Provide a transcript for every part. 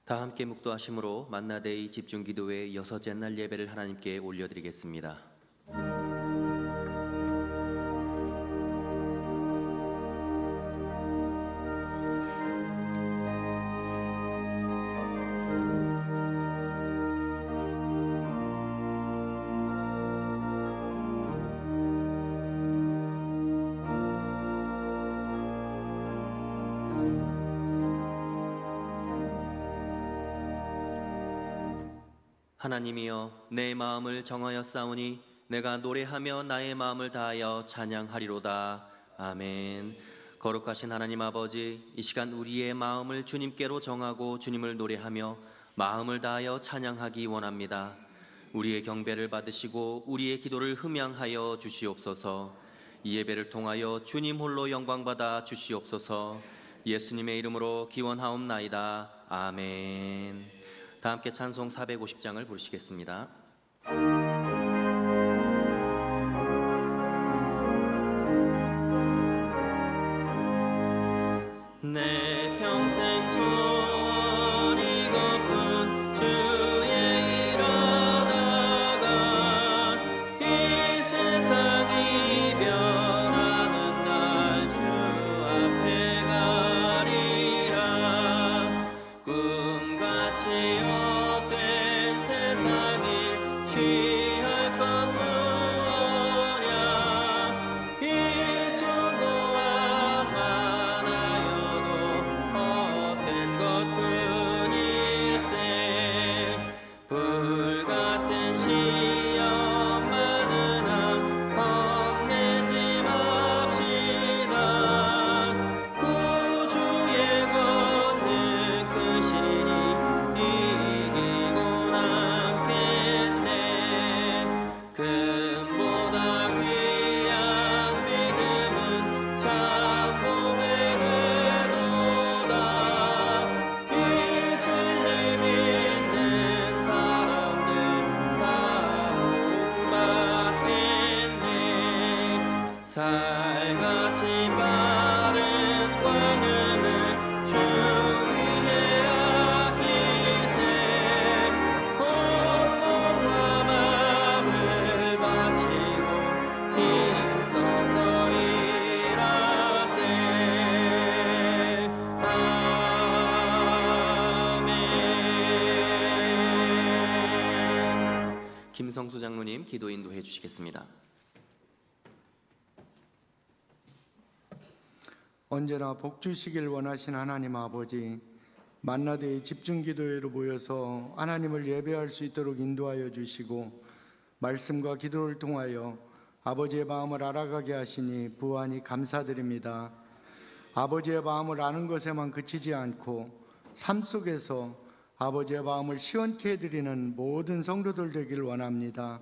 다 함께 묵도하심으로 만나데이 집중기도회 여섯째 날 예배를 하나님께 올려드리겠습니다. 하나님이여, 내 마음을 정하여 싸우니 내가 노래하며 나의 마음을 다하여 찬양하리로다. 아멘. 거룩하신 하나님 아버지, 이 시간 우리의 마음을 주님께로 정하고 주님을 노래하며 마음을 다하여 찬양하기 원합니다. 우리의 경배를 받으시고 우리의 기도를 흠양하여 주시옵소서. 이 예배를 통하여 주님 홀로 영광받아 주시옵소서. 예수님의 이름으로 기원하옵나이다. 아멘. 다 함께 찬송 450장을 부르시겠습니다. 내 평생 소리 걷는 주의 일하다가 이 세상 이별하는 날 주 앞에 가리라. 꿈같이 헛된 세상을 취할 것 무엇냐. 이 수고와 많아요도 헛된 것뿐일세. 불같은 시험 많으나 겁내지 맙시다. 구주의 권능 크시니 이기고 남겠네. 금보다 귀한 믿음은 참복에 되도다. 이 진리 믿는 사람들 다 복받겠네. 살같이 빠른 광음을 주 위에 아끼세. 온 몸과 마음을 바치고 힘써서 일하세. 아멘. 김성수 장로님 기도 인도해 주시겠습니다. 언제나 복 주시길 원하신 하나님 아버지, 만나데이 집중기도회로 모여서 하나님을 예배할 수 있도록 인도하여 주시고 말씀과 기도를 통하여 아버지의 마음을 알아가게 하시니 부안히 감사드립니다. 아버지의 마음을 아는 것에만 그치지 않고 삶 속에서 아버지의 마음을 시원케 해드리는 모든 성도들 되길 원합니다.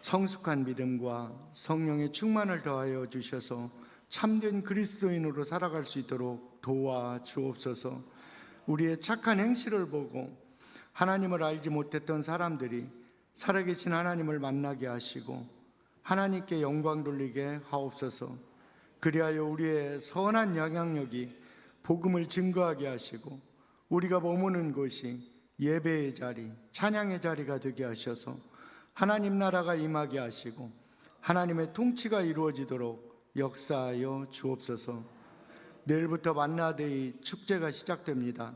성숙한 믿음과 성령의 충만을 더하여 주셔서 참된 그리스도인으로 살아갈 수 있도록 도와주옵소서. 우리의 착한 행실을 보고 하나님을 알지 못했던 사람들이 살아계신 하나님을 만나게 하시고 하나님께 영광 돌리게 하옵소서. 그리하여 우리의 선한 영향력이 복음을 증거하게 하시고 우리가 머무는 곳이 예배의 자리, 찬양의 자리가 되게 하셔서 하나님 나라가 임하게 하시고 하나님의 통치가 이루어지도록 역사하여 주옵소서. 내일부터 만나데이 축제가 시작됩니다.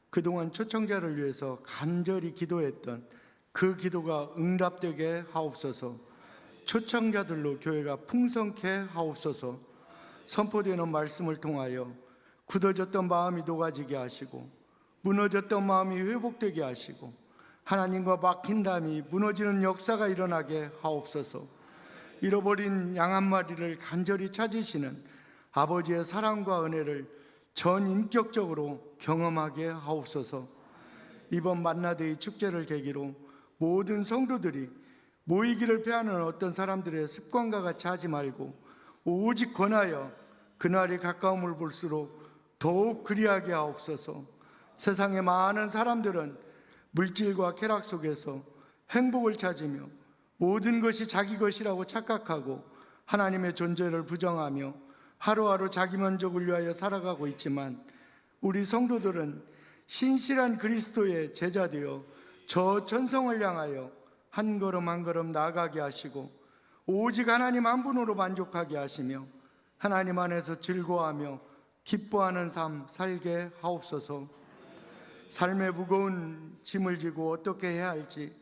그동안 초청자를 위해서 간절히 기도했던 그 기도가 응답되게 하옵소서. 초청자들로 교회가 풍성케 하옵소서. 선포되는 말씀을 통하여 굳어졌던 마음이 녹아지게 하시고 무너졌던 마음이 회복되게 하시고 하나님과 막힌 담이 무너지는 역사가 일어나게 하옵소서. 잃어버린 양 한 마리를 간절히 찾으시는 아버지의 사랑과 은혜를 전인격적으로 경험하게 하옵소서. 이번 만나데이 축제를 계기로 모든 성도들이 모이기를 피하는 어떤 사람들의 습관과 같이 하지 말고 오직 권하여 그날이 가까움을 볼수록 더욱 그리하게 하옵소서. 세상의 많은 사람들은 물질과 쾌락 속에서 행복을 찾으며 모든 것이 자기 것이라고 착각하고 하나님의 존재를 부정하며 하루하루 자기 만족을 위하여 살아가고 있지만 우리 성도들은 신실한 그리스도의 제자 되어 저 천성을 향하여 한 걸음 한 걸음 나아가게 하시고 오직 하나님 한 분으로 만족하게 하시며 하나님 안에서 즐거워하며 기뻐하는 삶 살게 하옵소서. 삶의 무거운 짐을 지고 어떻게 해야 할지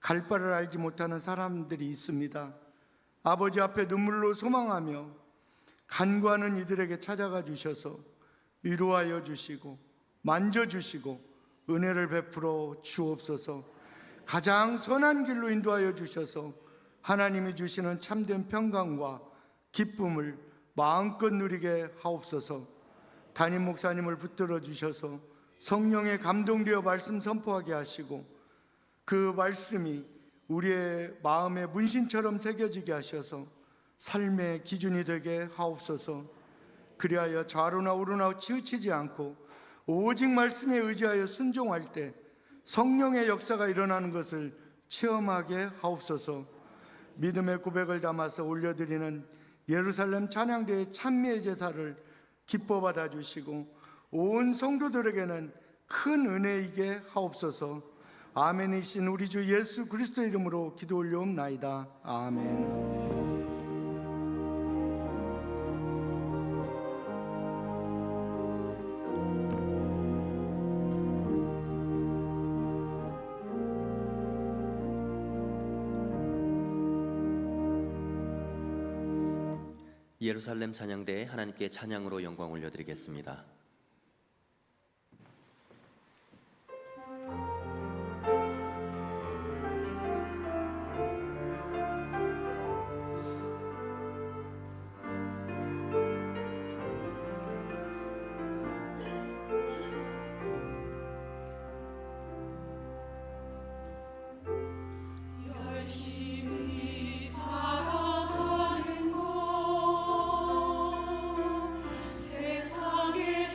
갈 바를 알지 못하는 사람들이 있습니다. 아버지 앞에 눈물로 소망하며 간구하는 이들에게 찾아가 주셔서 위로하여 주시고 만져주시고 은혜를 베풀어 주옵소서. 가장 선한 길로 인도하여 주셔서 하나님이 주시는 참된 평강과 기쁨을 마음껏 누리게 하옵소서. 담임 목사님을 붙들어 주셔서 성령에 감동되어 말씀 선포하게 하시고 그 말씀이 우리의 마음에 문신처럼 새겨지게 하셔서 삶의 기준이 되게 하옵소서. 그리하여 좌로나 우로나 치우치지 않고 오직 말씀에 의지하여 순종할 때 성령의 역사가 일어나는 것을 체험하게 하옵소서. 믿음의 고백을 담아서 올려드리는 예루살렘 찬양대의 찬미의 제사를 기뻐 받아주시고 온 성도들에게는 큰 은혜이게 하옵소서. 아멘이신 우리 주 예수 그리스도 이름으로 기도 올려옵나이다. 아멘. 예루살렘 찬양대에 하나님께 찬양으로 영광 올려드리겠습니다. 열심히 살아가는 것 세상에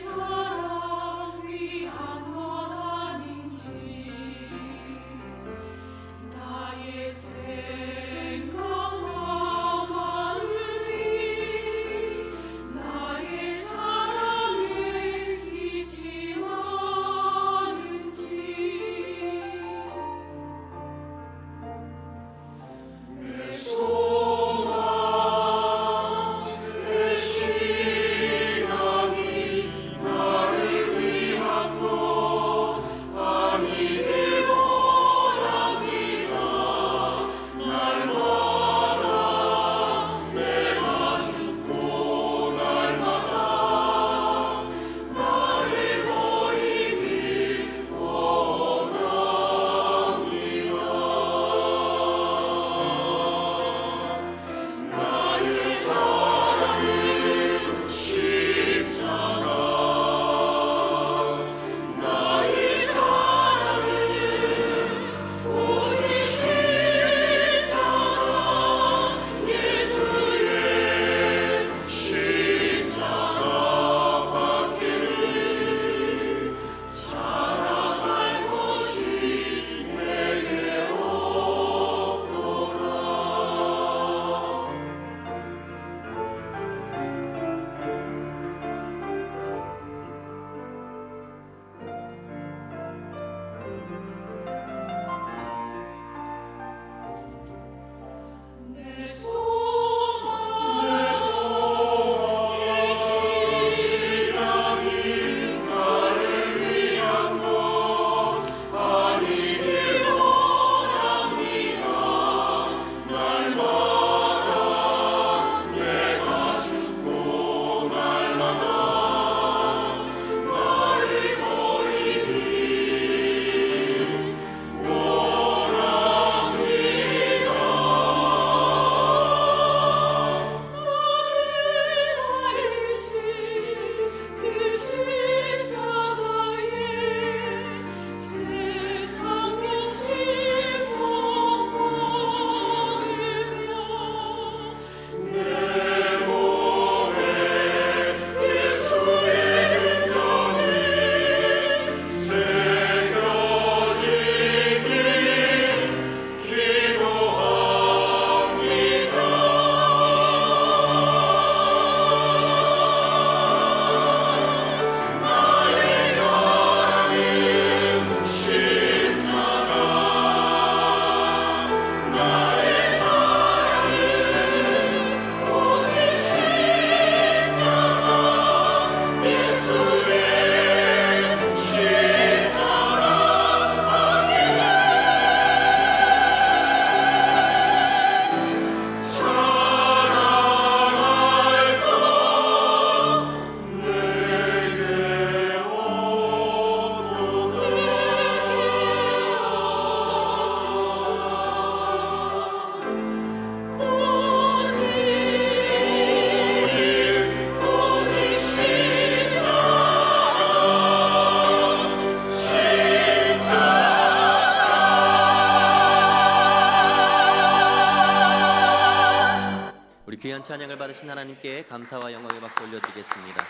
귀한 찬양을 받으신 하나님께 감사와 영광의 박수 올려드리겠습니다.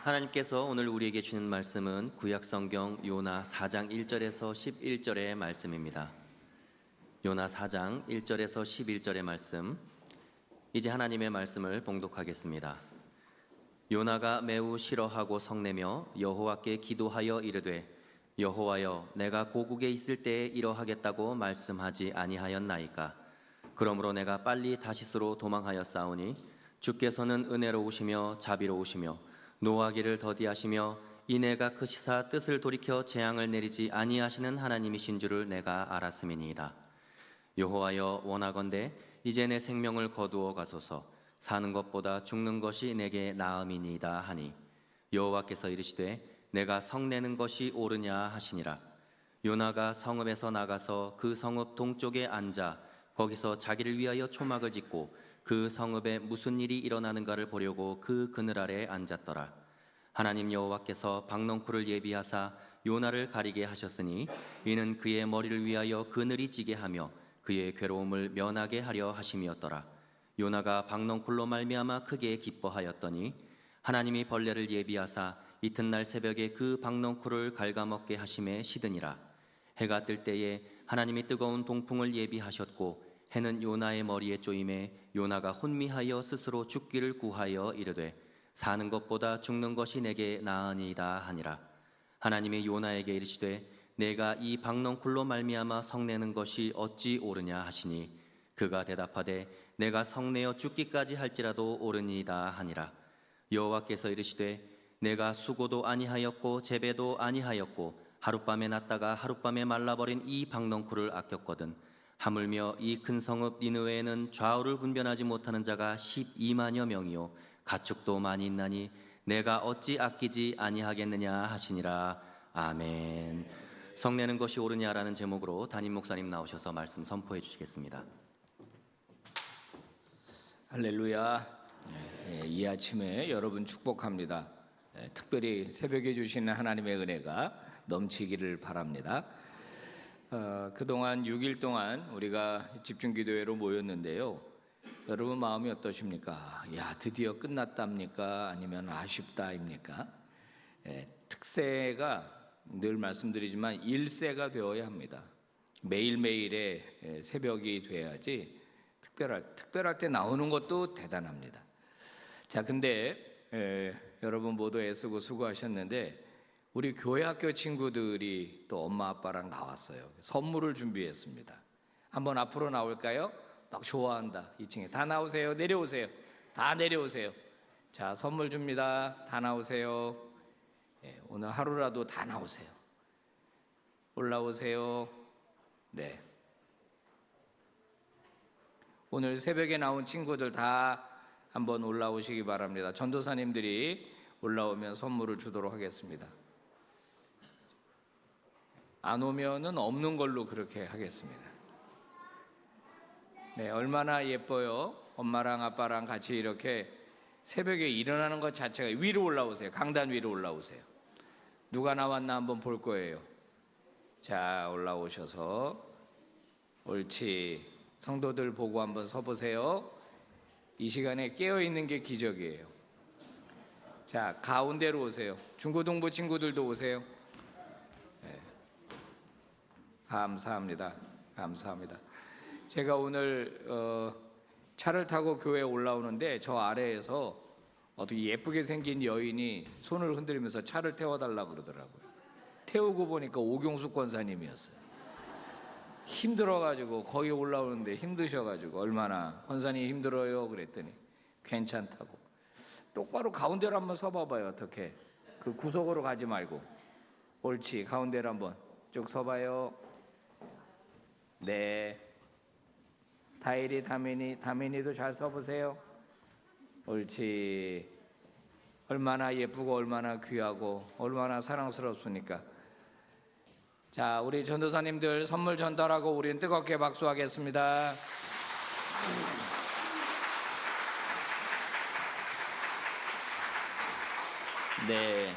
하나님께서 오늘 우리에게 주는 말씀은 구약성경 요나 4장 1절에서 11절의 말씀입니다. 요나 4장 1절에서 11절의 말씀, 이제 하나님의 말씀을 봉독하겠습니다. 요나가 매우 싫어하고 성내며 여호와께 기도하여 이르되 여호와여, 내가 고국에 있을 때에 이러하겠다고 말씀하지 아니하였나이까? 그러므로 내가 빨리 다시스로 도망하였사오니 주께서는 은혜로우시며 자비로우시며 노하기를 더디하시며 이내가 크시사 뜻을 돌이켜 재앙을 내리지 아니하시는 하나님이신 줄을 내가 알았음이니이다. 여호와여, 원하건대 이제 내 생명을 거두어 가소서. 사는 것보다 죽는 것이 내게 나음이니이다 하니 여호와께서 이르시되 내가 성내는 것이 옳으냐 하시니라. 요나가 성읍에서 나가서 그 성읍 동쪽에 앉아 거기서 자기를 위하여 초막을 짓고 그 성읍에 무슨 일이 일어나는가를 보려고 그 그늘 아래 앉았더라. 하나님 여호와께서 박넝쿨을 예비하사 요나를 가리게 하셨으니 이는 그의 머리를 위하여 그늘이 지게 하며 그의 괴로움을 면하게 하려 하심이었더라. 요나가 박넝쿨로 말미암아 크게 기뻐하였더니 하나님이 벌레를 예비하사 이튿날 새벽에 그 박넝쿨을 갉아먹게 하심에 시드니라. 해가 뜰 때에 하나님이 뜨거운 동풍을 예비하셨고 해는 요나의 머리에 쪼임에 요나가 혼미하여 스스로 죽기를 구하여 이르되 사는 것보다 죽는 것이 내게 나으니이다 하니라. 하나님이 요나에게 이르시되 내가 이 박넝쿨로 말미암아 성내는 것이 어찌 옳으냐 하시니 그가 대답하되 내가 성내어 죽기까지 할지라도 옳으니이다 하니라. 여호와께서 이르시되 내가 수고도 아니하였고 재배도 아니하였고 하룻밤에 났다가 하룻밤에 말라버린 이 박넝쿨을 아꼈거든. 하물며 이 큰 성읍 니느웨에는 좌우를 분별하지 못하는 자가 12만여 명이요 가축도 많이 있나니 내가 어찌 아끼지 아니하겠느냐 하시니라. 아멘. 성내는 것이 옳으냐라는 제목으로 담임 목사님 나오셔서 말씀 선포해 주시겠습니다. 할렐루야. 이 아침에 여러분 축복합니다. 특별히 새벽에 주시는 하나님의 은혜가 넘치기를 바랍니다. 그동안 6일 동안 우리가 집중기도회로 모였는데요. 여러분 마음이 어떠십니까? 야, 드디어 끝났답니까? 아니면 아쉽다입니까? 특세가 늘 말씀드리지만 일세가 되어야 합니다. 매일매일의 새벽이 돼야지 특별할 때 나오는 것도 대단합니다. 자, 근데 여러분 모두 애쓰고 수고하셨는데 우리 교회 학교 친구들이 또 엄마 아빠랑 나왔어요. 선물을 준비했습니다. 한번 앞으로 나올까요? 막 좋아한다. 2층에 다 나오세요. 내려오세요. 다 내려오세요. 자, 선물 줍니다. 다 나오세요. 오늘 하루라도 다 나오세요. 올라오세요. 네. 오늘 새벽에 나온 친구들 다 한번 올라오시기 바랍니다. 전도사님들이 올라오면 선물을 주도록 하겠습니다. 안 오면은 없는 걸로 그렇게 하겠습니다. 네, 얼마나 예뻐요. 엄마랑 아빠랑 같이 이렇게 새벽에 일어나는 것 자체가. 위로 올라오세요. 강단 위로 올라오세요. 누가 나왔나 한번 볼 거예요. 자, 올라오셔서 옳지. 성도들 보고 한번 서보세요. 이 시간에 깨어있는 게 기적이에요. 자, 가운데로 오세요. 중고등부 친구들도 오세요. 네. 감사합니다. 감사합니다. 제가 오늘 차를 타고 교회에 올라오는데 저 아래에서 어떻게 예쁘게 생긴 여인이 손을 흔들면서 차를 태워달라고 그러더라고요. 태우고 보니까 오경숙 권사님이었어요. 힘들어가지고 거기 올라오는데 힘드셔가지고 얼마나 권사님 힘들어요 그랬더니 괜찮다고. 똑바로 가운데로 한번 서봐봐요. 어떻게 그 구석으로 가지 말고 옳지. 가운데로 한번 쭉 서봐요. 네. 다일이 다민이도 잘 서보세요. 옳지. 얼마나 예쁘고 얼마나 귀하고 얼마나 사랑스럽습니까? 자, 우리 전도사님들 선물 전달하고 우리는 뜨겁게 박수하겠습니다. 네,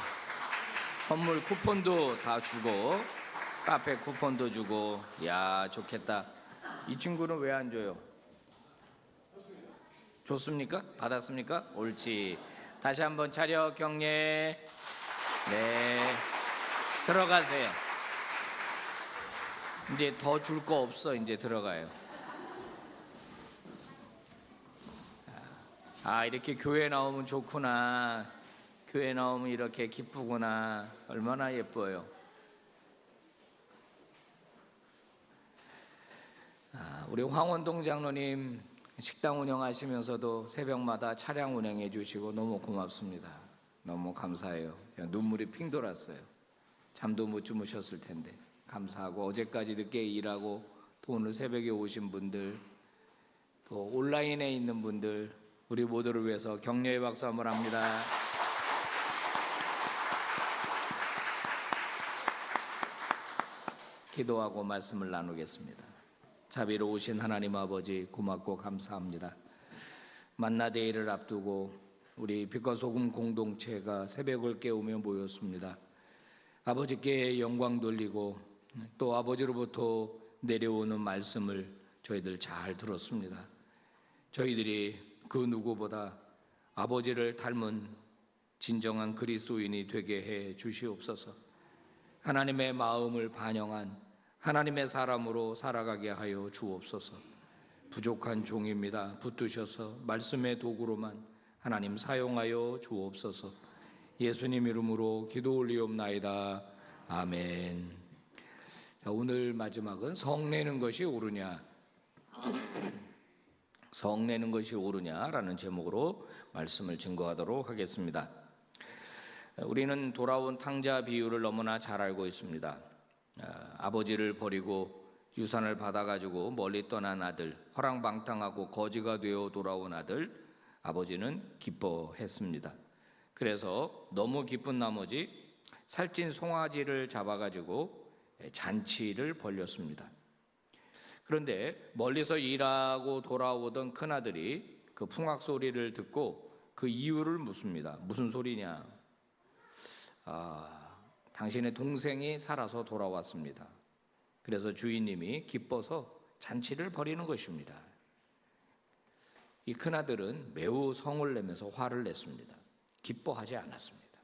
선물 쿠폰도 다 주고 카페 쿠폰도 주고. 야, 좋겠다. 이 친구는 왜 안 줘요? 좋습니까? 받았습니까? 옳지. 다시 한번 차려 경례. 네, 들어가세요. 이제 더 줄 거 없어. 이제 들어가요. 아, 이렇게 교회 나오면 좋구나. 교회 나오면 이렇게 기쁘구나. 얼마나 예뻐요. 우리 황원동 장로님 식당 운영하시면서도 새벽마다 차량 운행해 주시고 너무 고맙습니다. 너무 감사해요. 그냥 눈물이 핑 돌았어요. 잠도 못 주무셨을 텐데 감사하고, 어제까지 늦게 일하고 또 오늘 새벽에 오신 분들, 또 온라인에 있는 분들, 우리 모두를 위해서 격려의 박수 한번 합니다. 기도하고 말씀을 나누겠습니다. 자비로우신 하나님 아버지, 고맙고 감사합니다. 만나데이를 앞두고 우리 빛과 소금 공동체가 새벽을 깨우며 모였습니다. 아버지께 영광 돌리고 또 아버지로부터 내려오는 말씀을 저희들 잘 들었습니다. 저희들이 그 누구보다 아버지를 닮은 진정한 그리스도인이 되게 해 주시옵소서. 하나님의 마음을 반영한 하나님의 사람으로 살아가게 하여 주옵소서. 부족한 종입니다. 붙드셔서 말씀의 도구로만 하나님 사용하여 주옵소서. 예수님 이름으로 기도 올리옵나이다. 아멘. 자, 오늘 마지막은 성내는 것이 옳으냐, 성내는 것이 옳으냐라는 제목으로 말씀을 증거하도록 하겠습니다. 우리는 돌아온 탕자 비유를 너무나 잘 알고 있습니다. 아버지를 버리고 유산을 받아가지고 멀리 떠난 아들, 허랑방탕하고 거지가 되어 돌아온 아들, 아버지는 기뻐했습니다. 그래서 너무 기쁜 나머지 살찐 송아지를 잡아가지고 잔치를 벌였습니다. 그런데 멀리서 일하고 돌아오던 큰아들이 그 풍악 소리를 듣고 그 이유를 묻습니다. 무슨 소리냐? 당신의 동생이 살아서 돌아왔습니다. 그래서 주인님이 기뻐서 잔치를 벌이는 것입니다. 이 큰아들은 매우 성을 내면서 화를 냈습니다. 기뻐하지 않았습니다.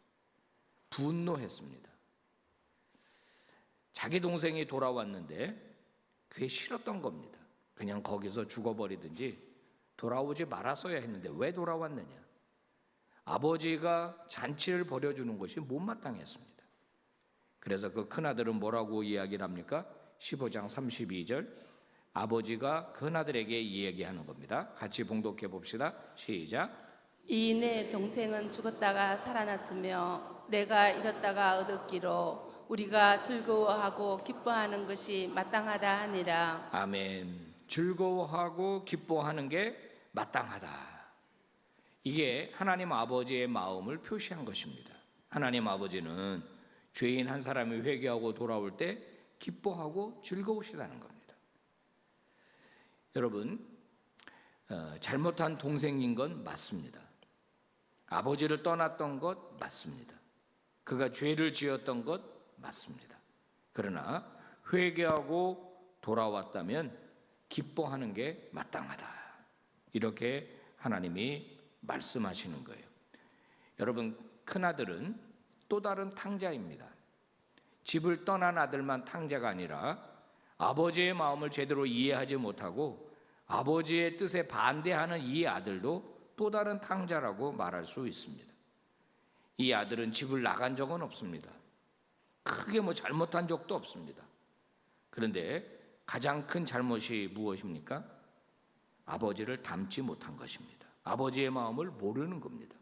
분노했습니다. 자기 동생이 돌아왔는데 그게 싫었던 겁니다. 그냥 거기서 죽어버리든지 돌아오지 말았어야 했는데 왜 돌아왔느냐? 아버지가 잔치를 벌여주는 것이 못마땅했습니다. 그래서 그 큰아들은 뭐라고 이야기를 합니까? 15장 32절, 아버지가 큰아들에게 이야기하는 겁니다. 같이 봉독해 봅시다. 시작. 이 내 동생은 죽었다가 살아났으며 내가 잃었다가 얻었기로 우리가 즐거워하고 기뻐하는 것이 마땅하다 하니라. 아멘. 즐거워하고 기뻐하는 게 마땅하다. 이게 하나님 아버지의 마음을 표시한 것입니다. 하나님 아버지는 죄인 한 사람이 회개하고 돌아올 때 기뻐하고 즐거우시다는 겁니다. 여러분, 잘못한 동생인 건 맞습니다. 아버지를 떠났던 것 맞습니다. 그가 죄를 지었던 것 맞습니다. 그러나 회개하고 돌아왔다면 기뻐하는 게 마땅하다. 이렇게 하나님이 말씀하시는 거예요. 여러분, 큰아들은 또 다른 탕자입니다. 집을 떠난 아들만 탕자가 아니라 아버지의 마음을 제대로 이해하지 못하고 아버지의 뜻에 반대하는 이 아들도 또 다른 탕자라고 말할 수 있습니다. 이 아들은 집을 나간 적은 없습니다. 크게 잘못한 적도 없습니다. 그런데 가장 큰 잘못이 무엇입니까? 아버지를 닮지 못한 것입니다. 아버지의 마음을 모르는 겁니다.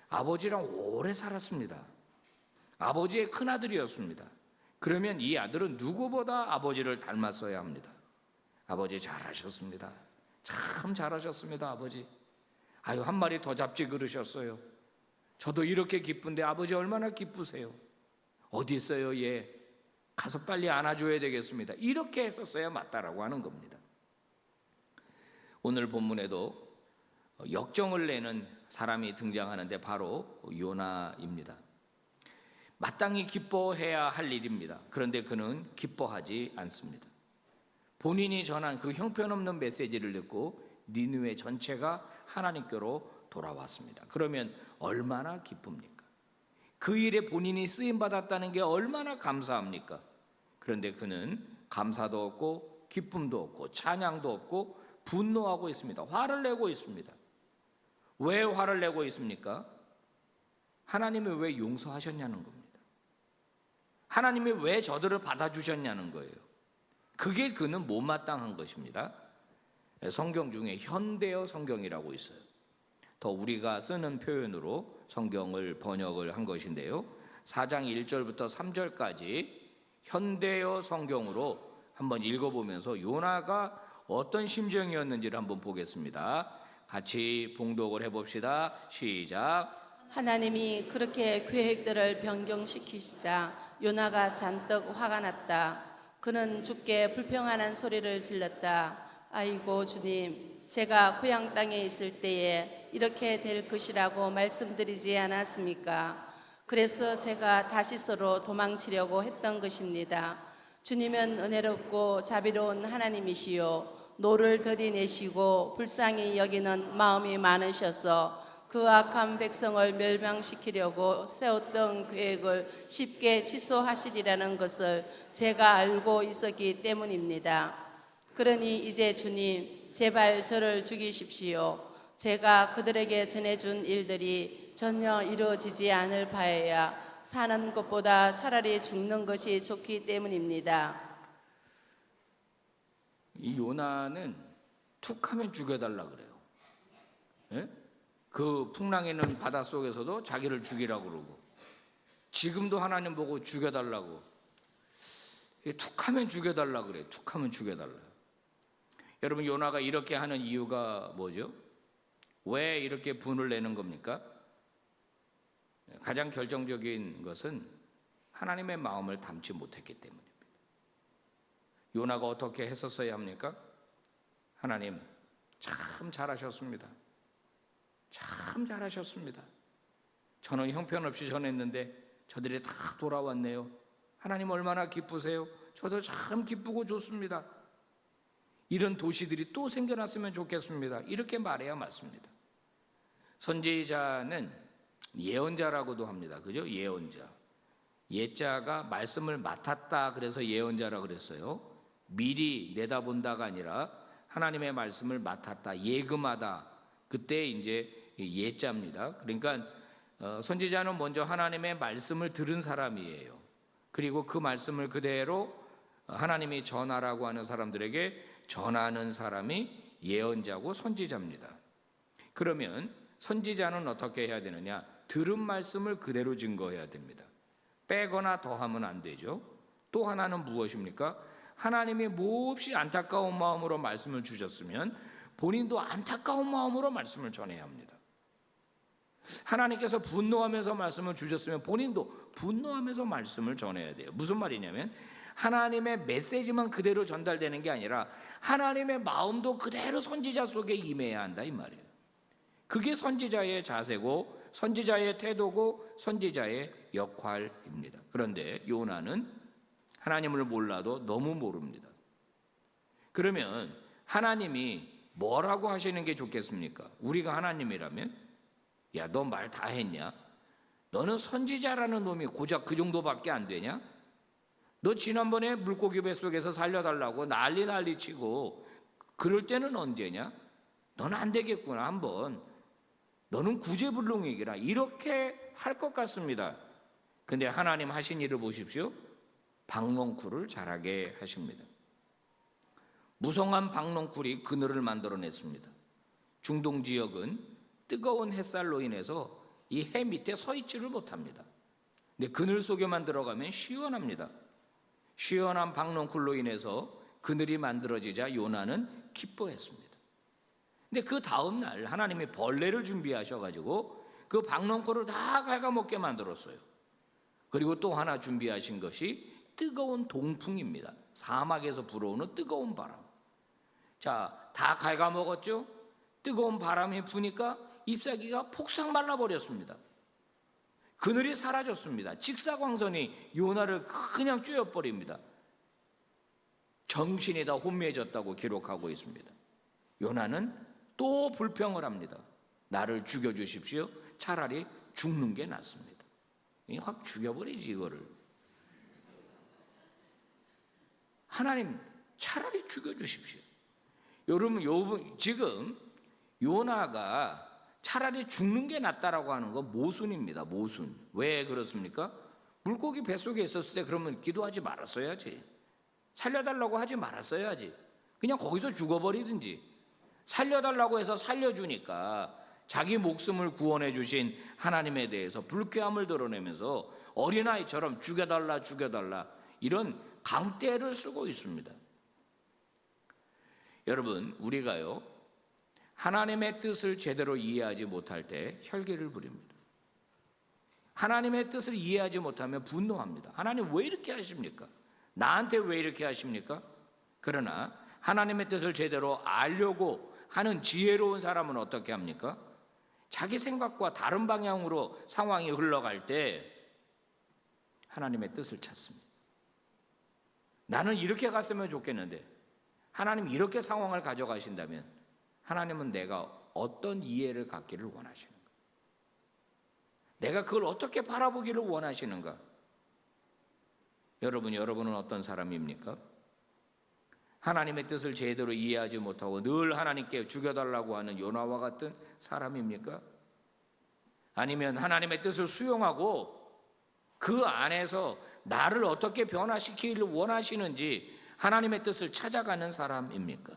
아버지랑 오래 살았습니다. 아버지의 큰아들이었습니다. 그러면 이 아들은 누구보다 아버지를 닮았어야 합니다. 아버지 잘하셨습니다. 참 잘하셨습니다, 아버지. 아유, 한 마리 더 잡지 그러셨어요. 저도 이렇게 기쁜데 아버지 얼마나 기쁘세요. 어디 있어요, 얘? 가서 빨리 안아줘야 되겠습니다. 이렇게 했었어야 맞다라고 하는 겁니다. 오늘 본문에도 역정을 내는 사람이 등장하는데 바로 요나입니다. 마땅히 기뻐해야 할 일입니다. 그런데 그는 기뻐하지 않습니다. 본인이 전한 그 형편없는 메시지를 듣고 니느웨 전체가 하나님께로 돌아왔습니다. 그러면 얼마나 기쁩니까? 그 일에 본인이 쓰임 받았다는 게 얼마나 감사합니까? 그런데 그는 감사도 없고 기쁨도 없고 찬양도 없고 분노하고 있습니다. 화를 내고 있습니다. 왜 화를 내고 있습니까? 하나님이 왜 용서하셨냐는 겁니다. 하나님이 왜 저들을 받아주셨냐는 거예요. 그게 그는 못마땅한 것입니다. 성경 중에 현대어 성경이라고 있어요. 더 우리가 쓰는 표현으로 성경을 번역을 한 것인데요. 4장 1절부터 3절까지 현대어 성경으로 한번 읽어보면서 요나가 어떤 심정이었는지를 한번 보겠습니다. 같이 봉독을 해봅시다. 시작. 하나님이 그렇게 계획들을 변경시키시자 요나가 잔뜩 화가 났다. 그는 주께 불평하는 소리를 질렀다. 아이고 주님, 제가 고향 땅에 있을 때에 이렇게 될 것이라고 말씀드리지 않았습니까? 그래서 제가 다시서로 도망치려고 했던 것입니다. 주님은 은혜롭고 자비로운 하나님이시요 노를 들이내시고 불쌍히 여기는 마음이 많으셔서 그 악한 백성을 멸망시키려고 세웠던 계획을 쉽게 취소하시리라는 것을 제가 알고 있었기 때문입니다. 그러니 이제 주님, 제발 저를 죽이십시오. 제가 그들에게 전해준 일들이 전혀 이루어지지 않을 바에야 사는 것보다 차라리 죽는 것이 좋기 때문입니다. 이 요나는 툭하면 죽여달라 그래요. 예? 그 풍랑이는 바닷속에서도 자기를 죽이라고 그러고 지금도 하나님 보고 죽여달라고 툭하면 죽여달라 그래요. 툭하면 죽여달라. 여러분 요나가 이렇게 하는 이유가 뭐죠? 왜 이렇게 분을 내는 겁니까? 가장 결정적인 것은 하나님의 마음을 담지 못했기 때문입니다. 요나가 어떻게 했었어야 합니까? 하나님 참 잘하셨습니다. 참 잘하셨습니다. 저는 형편없이 전했는데 저들이 다 돌아왔네요. 하나님 얼마나 기쁘세요? 저도 참 기쁘고 좋습니다. 이런 도시들이 또 생겨났으면 좋겠습니다. 이렇게 말해야 맞습니다. 선지자는 예언자라고도 합니다. 그죠? 예언자. 예자가 말씀을 맡았다 그래서 예언자라 그랬어요. 미리 내다본다가 아니라 하나님의 말씀을 맡았다, 예금하다. 그때 이제 예자입니다. 그러니까 선지자는 먼저 하나님의 말씀을 들은 사람이에요. 그리고 그 말씀을 그대로 하나님이 전하라고 하는 사람들에게 전하는 사람이 예언자고 선지자입니다. 그러면 선지자는 어떻게 해야 되느냐? 들은 말씀을 그대로 증거해야 됩니다. 빼거나 더하면 안 되죠. 또 하나는 무엇입니까? 하나님이 몹시 안타까운 마음으로 말씀을 주셨으면 본인도 안타까운 마음으로 말씀을 전해야 합니다. 하나님께서 분노하면서 말씀을 주셨으면 본인도 분노하면서 말씀을 전해야 돼요. 무슨 말이냐면 하나님의 메시지만 그대로 전달되는 게 아니라 하나님의 마음도 그대로 선지자 속에 임해야 한다 이 말이에요. 그게 선지자의 자세고 선지자의 태도고 선지자의 역할입니다. 그런데 요나는 하나님을 몰라도 너무 모릅니다. 그러면 하나님이 뭐라고 하시는 게 좋겠습니까? 우리가 하나님이라면 야, 너 말 다 했냐? 너는 선지자라는 놈이 고작 그 정도밖에 안 되냐? 너 지난번에 물고기 뱃속에서 살려달라고 난리 치고 그럴 때는 언제냐? 너는 안 되겠구나 한번. 너는 구제불능이기라 이렇게 할 것 같습니다. 근데 하나님 하신 일을 보십시오. 박농쿨을 자라게 하십니다. 무성한 박농쿨이 그늘을 만들어냈습니다. 중동 지역은 뜨거운 햇살로 인해서 이 해 밑에 서 있지를 못합니다. 근데 그늘 속에만 들어가면 시원합니다. 시원한 박농쿨로 인해서 그늘이 만들어지자 요나는 기뻐했습니다. 근데 그 다음 날 하나님이 벌레를 준비하셔가지고 그 박농쿨을 다 갉아먹게 만들었어요. 그리고 또 하나 준비하신 것이 뜨거운 동풍입니다. 사막에서 불어오는 뜨거운 바람. 자, 다 갉아먹었죠? 뜨거운 바람이 부니까 잎사귀가 폭삭 말라버렸습니다. 그늘이 사라졌습니다. 직사광선이 요나를 그냥 쬐어버립니다. 정신이 다 혼미해졌다고 기록하고 있습니다. 요나는 또 불평을 합니다. 나를 죽여주십시오. 차라리 죽는 게 낫습니다. 확 죽여버리지 이거를. 하나님 차라리 죽여주십시오. 여러분 지금 요나가 차라리 죽는 게 낫다라고 하는 건 모순입니다. 모순. 왜 그렇습니까? 물고기 뱃속에 있었을 때 그러면 기도하지 말았어야지. 살려달라고 하지 말았어야지. 그냥 거기서 죽어버리든지. 살려달라고 해서 살려주니까 자기 목숨을 구원해 주신 하나님에 대해서 불쾌함을 드러내면서 어린아이처럼 죽여달라 죽여달라 이런 강대를 쓰고 있습니다. 여러분, 우리가요 하나님의 뜻을 제대로 이해하지 못할 때 혈기를 부립니다. 하나님의 뜻을 이해하지 못하면 분노합니다. 하나님 왜 이렇게 하십니까? 나한테 왜 이렇게 하십니까? 그러나 하나님의 뜻을 제대로 알려고 하는 지혜로운 사람은 어떻게 합니까? 자기 생각과 다른 방향으로 상황이 흘러갈 때 하나님의 뜻을 찾습니다. 나는 이렇게 갔으면 좋겠는데 하나님 이렇게 상황을 가져가신다면 하나님은 내가 어떤 이해를 갖기를 원하시는가? 내가 그걸 어떻게 바라보기를 원하시는가? 여러분은 어떤 사람입니까? 하나님의 뜻을 제대로 이해하지 못하고 늘 하나님께 죽여달라고 하는 요나와 같은 사람입니까? 아니면 하나님의 뜻을 수용하고 그 안에서 나를 어떻게 변화시키기를 원하시는지 하나님의 뜻을 찾아가는 사람입니까?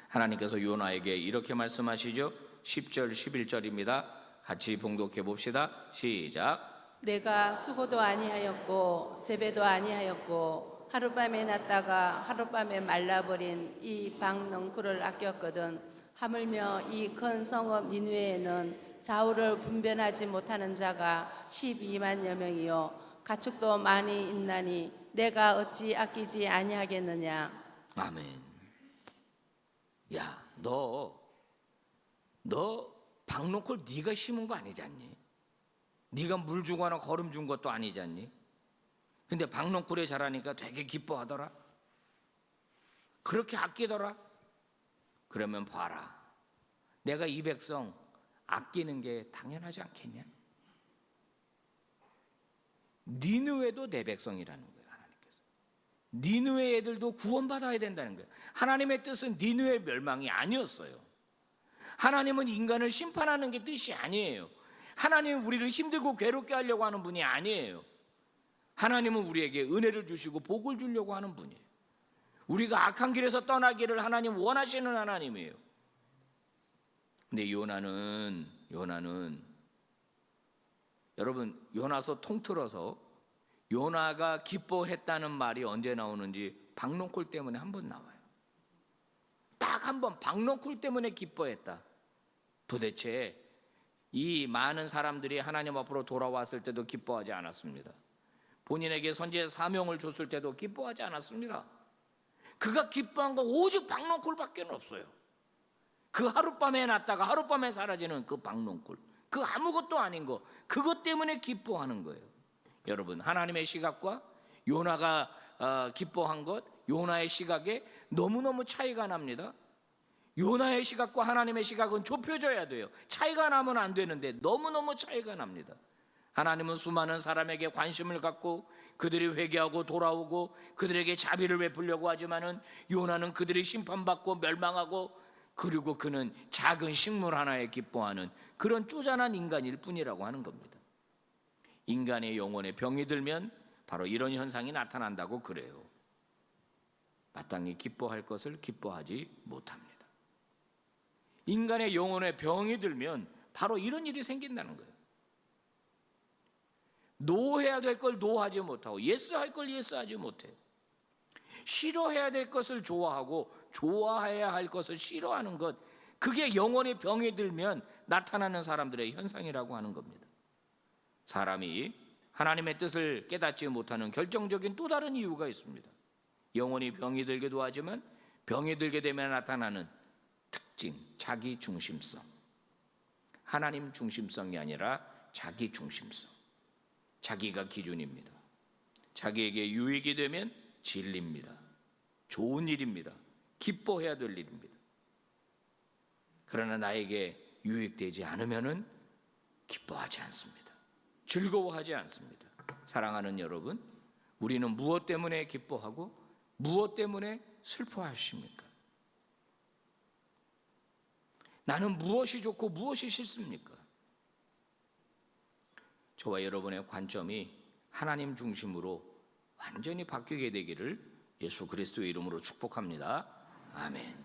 하나님께서 요나에게 이렇게 말씀하시죠. 10절 11절입니다. 같이 봉독해 봅시다. 시작. 내가 수고도 아니하였고 재배도 아니하였고 하룻밤에 났다가 하룻밤에 말라버린 이 박넝쿨을 아꼈거든. 하물며 이 큰 성읍 니느웨에는 좌우를 분별하지 못하는 자가 12만여 명이요 가축도 많이 있나니 내가 어찌 아끼지 아니하겠느냐. 아멘. 야, 너 박농콜 네가 심은 거 아니잖니? 네가 물 주거나 거름 준 것도 아니잖니? 근데 박농쿨에 자라니까 되게 기뻐하더라. 그렇게 아끼더라. 그러면 봐라. 내가 이 백성 아끼는 게 당연하지 않겠냐? 니느웨도 내 백성이라는 거예요. 하나님께서. 니느웨 애들도 구원받아야 된다는 거예요. 하나님의 뜻은 니느웨 멸망이 아니었어요. 하나님은 인간을 심판하는 게 뜻이 아니에요. 하나님은 우리를 힘들고 괴롭게 하려고 하는 분이 아니에요. 하나님은 우리에게 은혜를 주시고 복을 주려고 하는 분이에요. 우리가 악한 길에서 떠나기를 하나님 원하시는 하나님이에요. 근데 요나는 여러분 요나서 통틀어서 요나가 기뻐했다는 말이 언제 나오는지 박농쿨 때문에 한 번 나와요. 딱 한 번 박농쿨 때문에 기뻐했다. 도대체 이 많은 사람들이 하나님 앞으로 돌아왔을 때도 기뻐하지 않았습니다. 본인에게 선지의 사명을 줬을 때도 기뻐하지 않았습니다. 그가 기뻐한 건 오직 박농쿨밖에 없어요. 그 하룻밤에 났다가 하룻밤에 사라지는 그 박농쿨, 그 아무것도 아닌 거, 그것 때문에 기뻐하는 거예요. 여러분, 하나님의 시각과 요나가 기뻐한 것, 요나의 시각에 너무너무 차이가 납니다. 요나의 시각과 하나님의 시각은 좁혀져야 돼요. 차이가 나면 안 되는데 너무너무 차이가 납니다. 하나님은 수많은 사람에게 관심을 갖고 그들이 회개하고 돌아오고 그들에게 자비를 베풀려고 하지만은 요나는 그들이 심판받고 멸망하고 그리고 그는 작은 식물 하나에 기뻐하는 그런 쪼잔한 인간일 뿐이라고 하는 겁니다. 인간의 영혼에 병이 들면 바로 이런 현상이 나타난다고 그래요. 마땅히 기뻐할 것을 기뻐하지 못합니다. 인간의 영혼에 병이 들면 바로 이런 일이 생긴다는 거예요. 노해야 될 걸 노하지 못하고 예스할 걸 예스하지 못해요. 싫어해야 될 것을 좋아하고 좋아해야 할 것을 싫어하는 것, 그게 영혼의 병이 들면 나타나는 사람들의 현상이라고 하는 겁니다. 사람이 하나님의 뜻을 깨닫지 못하는 결정적인 또 다른 이유가 있습니다. 영혼이 병이 들기도 하지만 병이 들게 되면 나타나는 특징, 자기 중심성. 하나님 중심성이 아니라 자기 중심성. 자기가 기준입니다. 자기에게 유익이 되면 진리입니다. 좋은 일입니다. 기뻐해야 될 일입니다. 그러나 나에게 유익되지 않으면은 기뻐하지 않습니다. 즐거워하지 않습니다. 사랑하는 여러분, 우리는 무엇 때문에 기뻐하고 무엇 때문에 슬퍼하십니까? 나는 무엇이 좋고 무엇이 싫습니까? 저와 여러분의 관점이 하나님 중심으로 완전히 바뀌게 되기를 예수 그리스도의 이름으로 축복합니다. 아멘.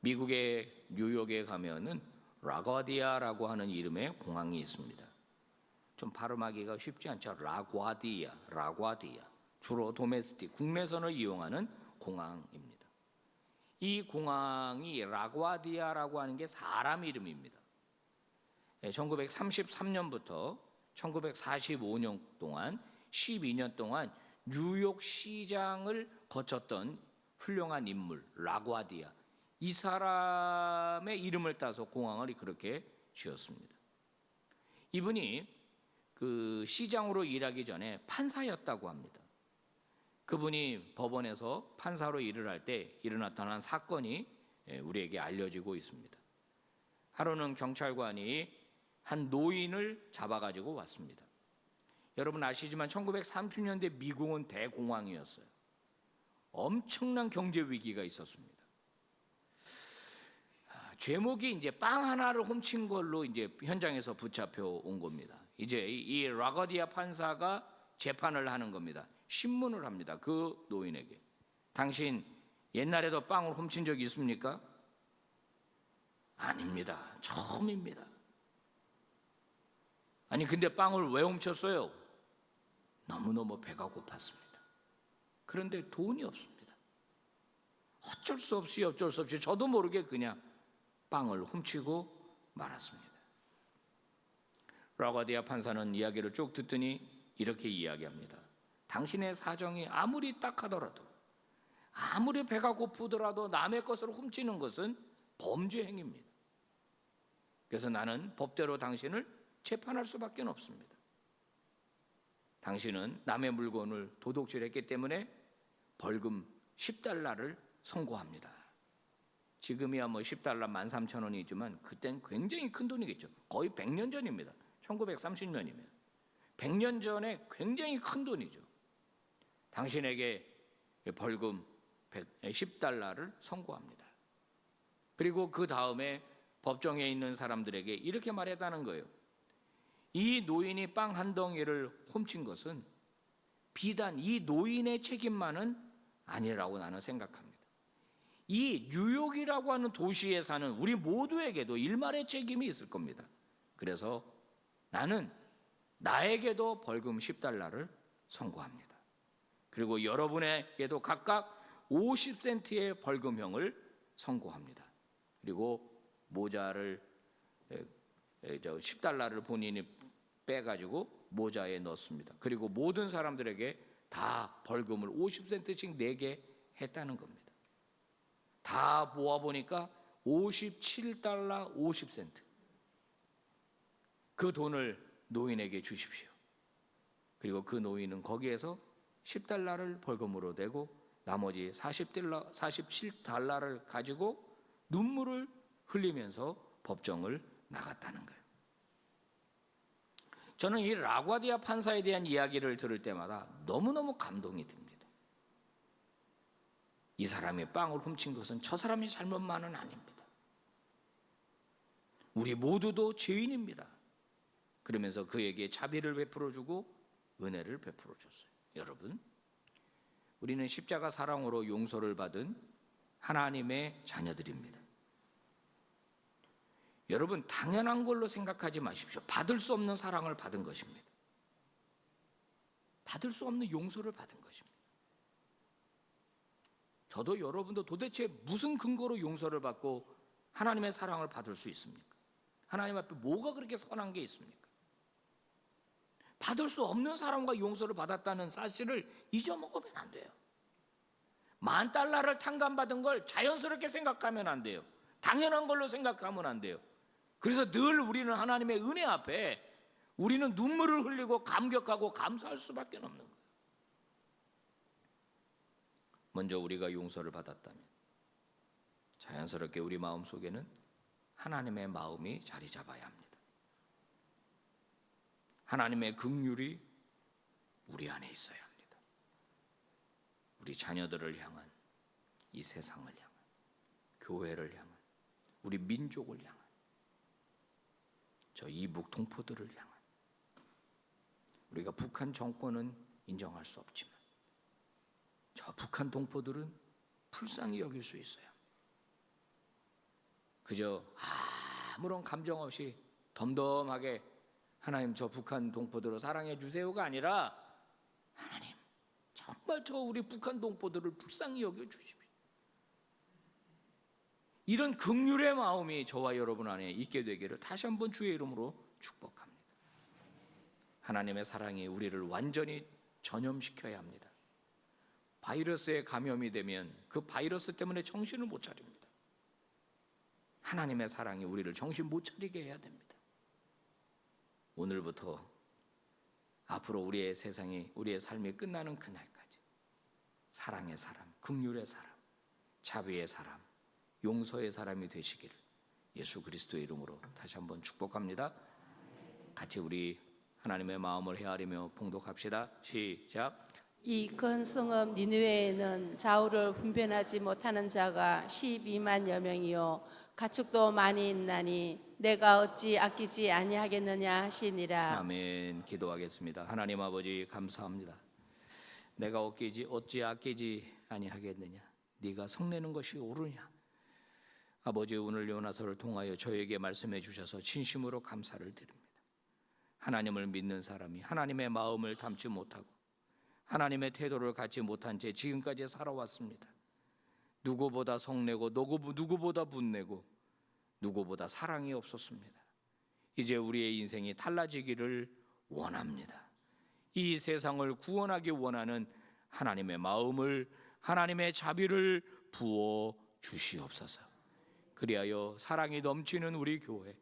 미국의 뉴욕에 가면은 라과디아라고 하는 이름의 공항이 있습니다. 좀 발음하기가 쉽지 않죠. 라과디아. 주로 도메스틱, 국내선을 이용하는 공항입니다. 이 공항이 라과디아라고 하는 게 사람 이름입니다. 1933년부터 1945년 동안 12년 동안 뉴욕 시장을 거쳤던 훌륭한 인물 라과디아, 이 사람의 이름을 따서 공항을 그렇게 지었습니다. 이분이 그 시장으로 일하기 전에 판사였다고 합니다. 그분이 법원에서 판사로 일을 할 때 일어났던 한 사건이 우리에게 알려지고 있습니다. 하루는 경찰관이 한 노인을 잡아가지고 왔습니다. 여러분 아시지만 1930년대 미국은 대공황이었어요. 엄청난 경제 위기가 있었습니다. 죄목이 이제 빵 하나를 훔친 걸로 이제 현장에서 붙잡혀 온 겁니다. 이제 이 라과디아 판사가 재판을 하는 겁니다. 신문을 합니다. 그 노인에게. 당신 옛날에도 빵을 훔친 적 있습니까? 아닙니다. 처음입니다. 아니 근데 빵을 왜 훔쳤어요? 너무너무 배가 고팠습니다. 그런데 돈이 없습니다. 어쩔 수 없이 저도 모르게 그냥 빵을 훔치고 말았습니다. 라과디아 판사는 이야기를 쭉 듣더니 이렇게 이야기합니다. 당신의 사정이 아무리 딱하더라도, 아무리 배가 고프더라도 남의 것을 훔치는 것은 범죄 행위입니다. 그래서 나는 법대로 당신을 재판할 수밖에 없습니다. 당신은 남의 물건을 도둑질했기 때문에 벌금 10달러를 선고합니다. 지금이야 뭐 10달러 13,000원이지만 그땐 굉장히 큰 돈이겠죠. 거의 100년 전입니다. 1930년이면 100년 전에 굉장히 큰 돈이죠. 당신에게 벌금 10달러를 선고합니다. 그리고 그 다음에 법정에 있는 사람들에게 이렇게 말했다는 거예요. 이 노인이 빵 한 덩이를 훔친 것은 비단 이 노인의 책임만은 아니라고 나는 생각합니다. 이 뉴욕이라고 하는 도시에 사는 우리 모두에게도 일말의 책임이 있을 겁니다. 그래서 나는 나에게도 벌금 10달러를 선고합니다. 그리고 여러분에게도 각각 50센트의 벌금형을 선고합니다. 그리고 모자를 10달러를 본인이 빼가지고 모자에 넣습니다. 그리고 모든 사람들에게 다 벌금을 50센트씩 내게 했다는 겁니다. 다 모아보니까 57달러 50센트. 그 돈을 노인에게 주십시오. 그리고 그 노인은 거기에서 10달러를 벌금으로 내고 나머지 47달러를 가지고 눈물을 흘리면서 법정을 나갔다는 거예요. 저는 이 라과디아 판사에 대한 이야기를 들을 때마다 너무너무 감동이 듭니다. 이 사람이 빵을 훔친 것은 저 사람이 잘못만은 아닙니다. 우리 모두도 죄인입니다. 그러면서 그에게 자비를 베풀어주고 은혜를 베풀어줬어요. 여러분, 우리는 십자가 사랑으로 용서를 받은 하나님의 자녀들입니다. 여러분, 당연한 걸로 생각하지 마십시오. 받을 수 없는 사랑을 받은 것입니다. 받을 수 없는 용서를 받은 것입니다. 저도 여러분도 도대체 무슨 근거로 용서를 받고 하나님의 사랑을 받을 수 있습니까? 하나님 앞에 뭐가 그렇게 선한 게 있습니까? 받을 수 없는 사람과 용서를 받았다는 사실을 잊어먹으면 안 돼요. $10,000를 탕감받은 걸 자연스럽게 생각하면 안 돼요. 당연한 걸로 생각하면 안 돼요. 그래서 늘 우리는 하나님의 은혜 앞에 우리는 눈물을 흘리고 감격하고 감사할 수밖에 없는 거예요. 먼저 우리가 용서를 받았다면 자연스럽게 우리 마음 속에는 하나님의 마음이 자리 잡아야 합니다. 하나님의 긍휼이 우리 안에 있어야 합니다. 우리 자녀들을 향한, 이 세상을 향한, 교회를 향한, 우리 민족을 향한, 저 이북 동포들을 향한, 우리가 북한 정권은 인정할 수 없지만 저 북한 동포들은 불쌍히 여길 수 있어요. 그저 아무런 감정 없이 덤덤하게 하나님 저 북한 동포들을 사랑해 주세요가 아니라 하나님 정말 저 우리 북한 동포들을 불쌍히 여겨 주십시오. 이런 긍휼의 마음이 저와 여러분 안에 있게 되기를 다시 한번 주의 이름으로 축복합니다. 하나님의 사랑이 우리를 완전히 전염시켜야 합니다. 바이러스에 감염이 되면 그 바이러스 때문에 정신을 못 차립니다. 하나님의 사랑이 우리를 정신 못 차리게 해야 됩니다. 오늘부터 앞으로 우리의 세상이, 우리의 삶이 끝나는 그날까지 사랑의 사람, 긍휼의 사람, 자비의 사람, 용서의 사람이 되시기를 예수 그리스도의 이름으로 다시 한번 축복합니다. 같이 우리 하나님의 마음을 헤아리며 봉독합시다. 시작. 이 큰 성읍 니느웨에는 좌우를 분별하지 못하는 자가 12만여 명이요 가축도 많이 있나니 내가 어찌 아끼지 아니하겠느냐 하시니라. 아멘. 기도하겠습니다. 하나님 아버지 감사합니다. 내가 어찌 아끼지 아니하겠느냐. 네가 성내는 것이 옳으냐. 아버지 오늘 요나서를 통하여 저에게 말씀해 주셔서 진심으로 감사를 드립니다. 하나님을 믿는 사람이 하나님의 마음을 담지 못하고 하나님의 태도를 갖지 못한 채 지금까지 살아왔습니다. 누구보다 성내고 누구보다 분내고 누구보다 사랑이 없었습니다. 이제 우리의 인생이 달라지기를 원합니다. 이 세상을 구원하기 원하는 하나님의 마음을, 하나님의 자비를 부어 주시옵소서. 그리하여 사랑이 넘치는 우리 교회,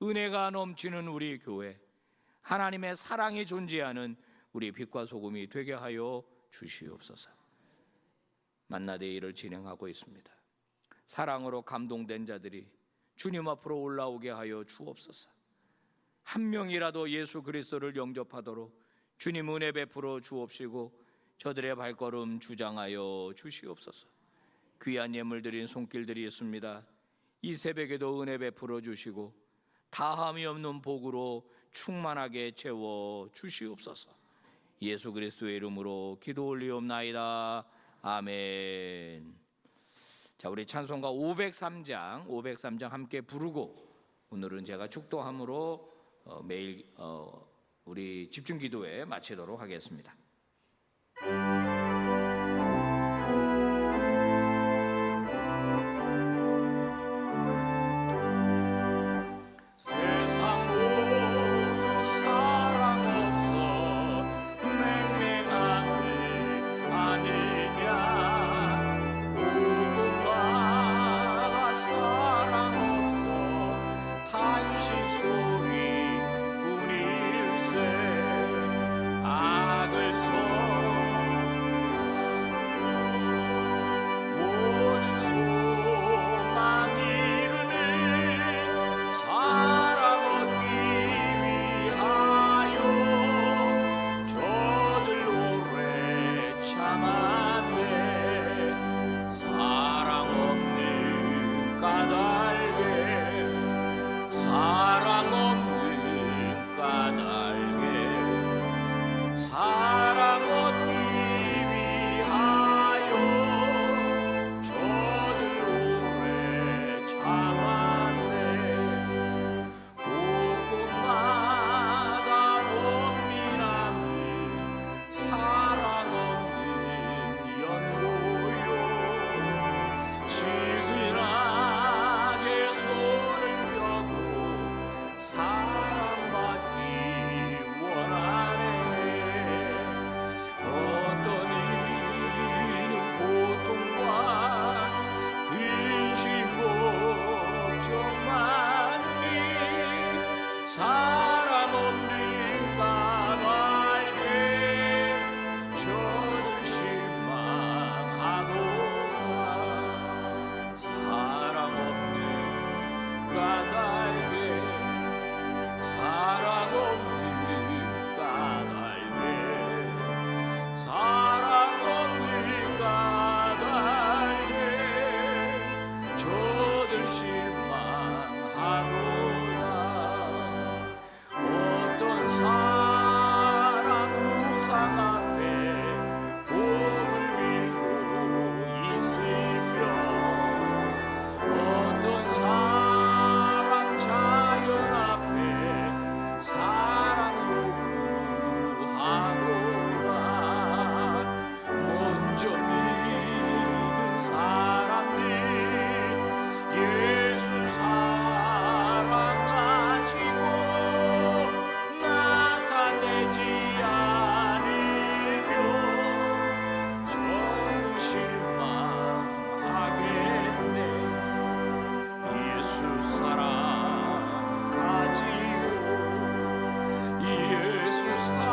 은혜가 넘치는 우리 교회, 하나님의 사랑이 존재하는 우리 빛과 소금이 되게 하여 주시옵소서. 만나데이를 진행하고 있습니다. 사랑으로 감동된 자들이 주님 앞으로 올라오게 하여 주옵소서. 한 명이라도 예수 그리스도를 영접하도록 주님 은혜 베풀어 주옵시고 저들의 발걸음 주장하여 주시옵소서. 귀한 예물 드린 손길들이 있습니다. 이 새벽에도 은혜 베풀어 주시고 다함이 없는 복으로 충만하게 채워 주시옵소서. 예수 그리스도의 이름으로 기도 올리옵나이다. 아멘. 자, 우리 찬송가 503장 함께 부르고 오늘은 제가 축도함으로 매일 우리 집중 기도회 마치도록 하겠습니다. 세상 모두 사랑 없어 맹맹한 일 아니냐. 고구마가 사랑 없어 단식 소리 뿐일세. 악을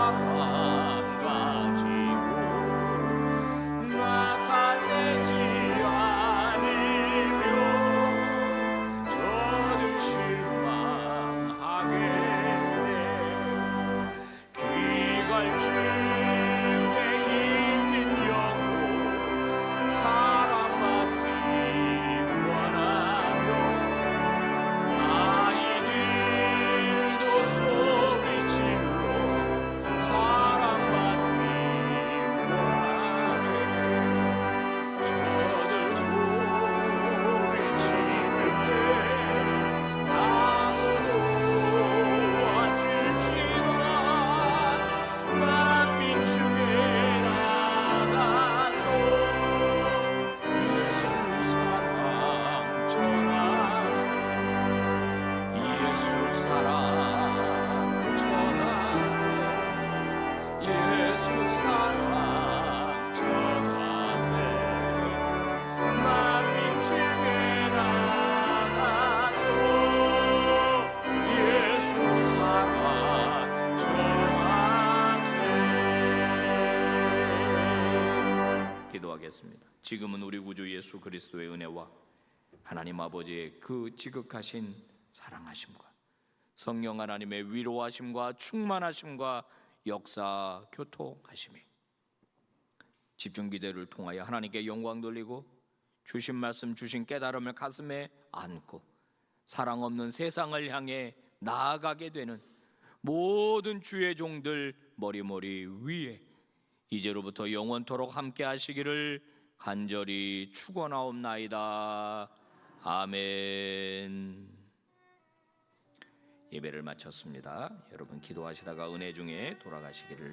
사랑 가지고 나타내지 않으면 저들 실망하겠네. 귀갈증에 있는 영혼 사랑받기 원하며 아이들도 소리치고 사랑받기 원하네. 저들 소리치를 때 가서 도와줍시다. 만민 중에 나가서 예수 사랑 전하세. 예수 사랑 전하세. 예수 사랑 전하세. 만민 중에 나가서 예수 사랑 전하세. 기도하겠습니다. 지금은 우리 구주 예수 그리스도의 은혜와 하나님 아버지의 그 지극하신 사랑하심과 성령 하나님의 위로하심과 충만하심과 역사 교통하심이 집중 기도를 통하여 하나님께 영광 돌리고 주신 말씀 주신 깨달음을 가슴에 안고 사랑 없는 세상을 향해 나아가게 되는 모든 주의 종들 머리머리 위에 이제로부터 영원토록 함께 하시기를 간절히 축원하옵나이다. 아멘. 예배를 마쳤습니다. 여러분 기도하시다가 은혜 중에 돌아가시기를